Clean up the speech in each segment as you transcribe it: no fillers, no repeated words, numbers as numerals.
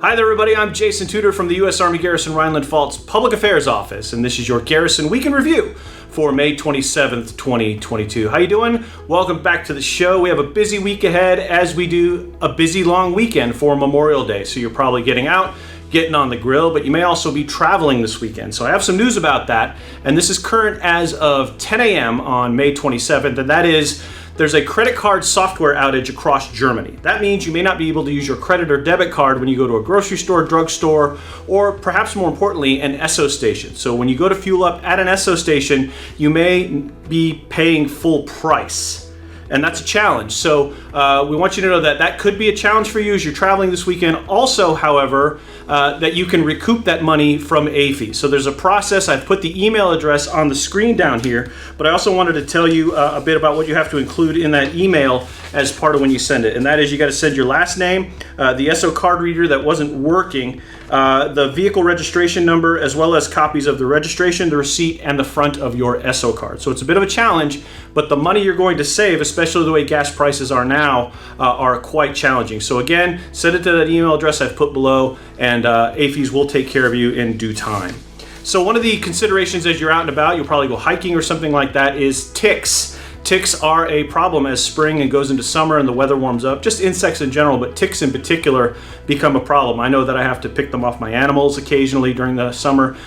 Hi there everybody, I'm Jason Tudor from the U.S. Army Garrison Rheinland-Pfalz Public Affairs Office, and this is your Garrison Week in Review for May 27th, 2022. How you doing? Welcome back to the show. We have a busy week ahead as we do a busy long weekend for Memorial Day, so you're probably getting out, getting on the grill, but you may also be traveling this weekend. So I have some news about that, and this is current as of 10 a.m. on May 27th, and that is there's a credit card software outage across Germany. That means you may not be able to use your credit or debit card when you go to a grocery store, drugstore, or perhaps more importantly, an Esso station. So when you go to fuel up at an Esso station, you may be paying full price. And that's a challenge. So we want you to know that that could be a challenge for you as you're traveling this weekend. Also, however, that you can recoup that money from AFI. So there's a process. I've put the email address on the screen down here, but I also wanted to tell you a bit about what you have to include in that email as part of when you send it. And that is you got to send your last name, the Esso card reader that wasn't working, the vehicle registration number, as well as copies of the registration, the receipt, and the front of your Esso card. So it's a bit of a challenge, but the money you're going to save, especially the way gas prices are now, are quite challenging. So again, send it to that email address I've put below, and AFIs will take care of you in due time. So one of the considerations as you're out and about, you'll probably go hiking or something like that, is ticks. Ticks are a problem as spring and goes into summer and the weather warms up. Just insects in general, but ticks in particular become a problem. I know that I have to pick them off my animals occasionally during the summer.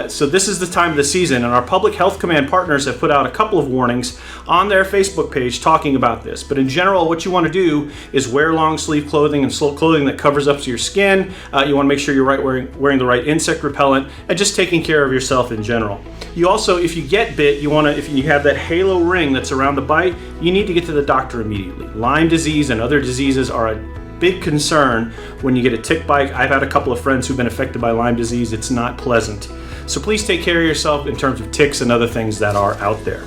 So this is the time of the season, and our Public Health Command partners have put out a couple of warnings on their Facebook page talking about this. But in general, what you want to do is wear long sleeve clothing and clothing that covers up to your skin. You want to make sure you're wearing the right insect repellent and just taking care of yourself in general. You also, if you get bit, if you have that halo ring that's around the bite, you need to get to the doctor immediately. Lyme disease and other diseases are a big concern when you get a tick bite. I've had a couple of friends who've been affected by Lyme disease. It's not pleasant. So please take care of yourself in terms of ticks and other things that are out there.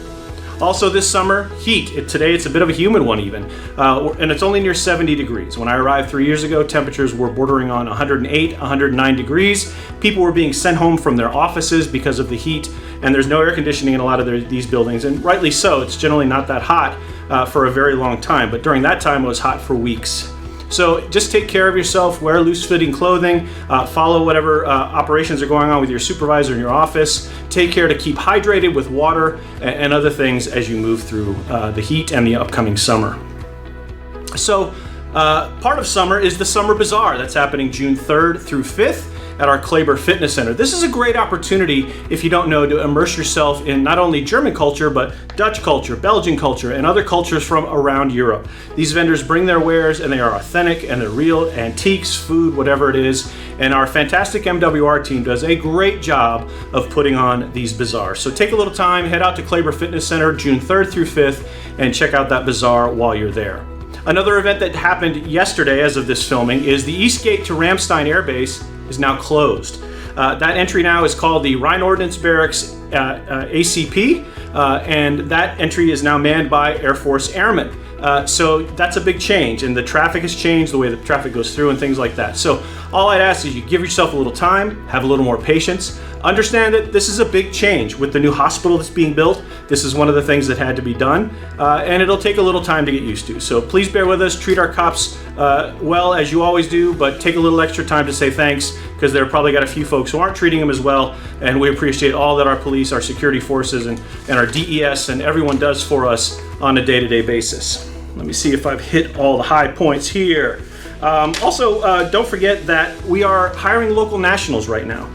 Also this summer, heat. Today it's a bit of a humid one even, and it's only near 70 degrees. When I arrived 3 years ago, temperatures were bordering on 108, 109 degrees. People were being sent home from their offices because of the heat, and there's no air conditioning in a lot of these buildings, and rightly so. It's generally not that hot for a very long time, but during that time it was hot for weeks. So just take care of yourself, wear loose-fitting clothing, follow whatever operations are going on with your supervisor in your office. Take care to keep hydrated with water and other things as you move through the heat and the upcoming summer. So part of summer is the Summer Bazaar. That's happening June 3rd through 5th. At our Kleber Fitness Center. This is a great opportunity, if you don't know, to immerse yourself in not only German culture, but Dutch culture, Belgian culture, and other cultures from around Europe. These vendors bring their wares, and they are authentic, and they're real, antiques, food, whatever it is. And our fantastic MWR team does a great job of putting on these bazaars. So take a little time, head out to Kleber Fitness Center June 3rd through 5th, and check out that bazaar while you're there. Another event that happened yesterday as of this filming is the East Gate to Ramstein Air Base is now closed. That entry now is called the Rhine Ordnance Barracks ACP, and that entry is now manned by Air Force Airmen. So that's a big change, and the traffic has changed, the way the traffic goes through and things like that. So all I'd ask is you give yourself a little time, have a little more patience, understand that this is a big change with the new hospital that's being built. This is one of the things that had to be done, and it'll take a little time to get used to. So please bear with us, treat our cops well as you always do, but take a little extra time to say thanks, because there are probably got a few folks who aren't treating them as well, and we appreciate all that our police, our security forces, and our DES and everyone does for us on a day-to-day basis. Let me see if I've hit all the high points here. Also, don't forget that we are hiring local nationals right now.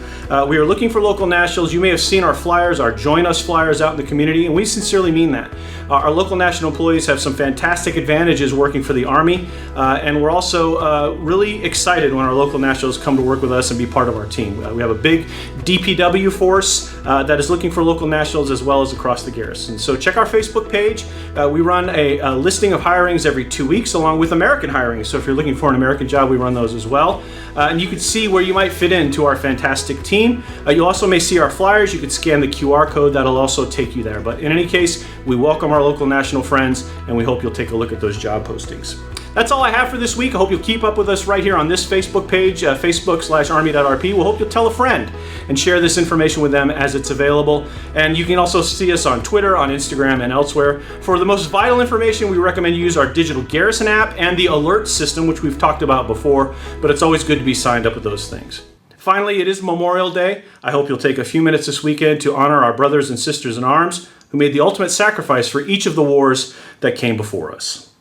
We are looking for local nationals. You may have seen our flyers, our Join Us flyers out in the community, and we sincerely mean that. Our local national employees have some fantastic advantages working for the Army, and we're also really excited when our local nationals come to work with us and be part of our team. We have a big DPW force that is looking for local nationals as well as across the garrison. So check our Facebook page. We run a listing of hirings every 2 weeks along with American hirings. So if you're looking for an American job, we run those as well. And you can see where you might fit into our fantastic team. You also may see our flyers. You could scan the QR code. That'll also take you there. But in any case, we welcome our local national friends, and we hope you'll take a look at those job postings. That's all I have for this week. I hope you'll keep up with us right here on this Facebook page, facebook.com/army.rp. We'll hope you'll tell a friend and share this information with them as it's available. And you can also see us on Twitter, on Instagram, and elsewhere. For the most vital information, we recommend you use our digital Garrison app and the alert system, which we've talked about before, but it's always good to be signed up with those things. Finally, it is Memorial Day. I hope you'll take a few minutes this weekend to honor our brothers and sisters in arms who made the ultimate sacrifice for each of the wars that came before us.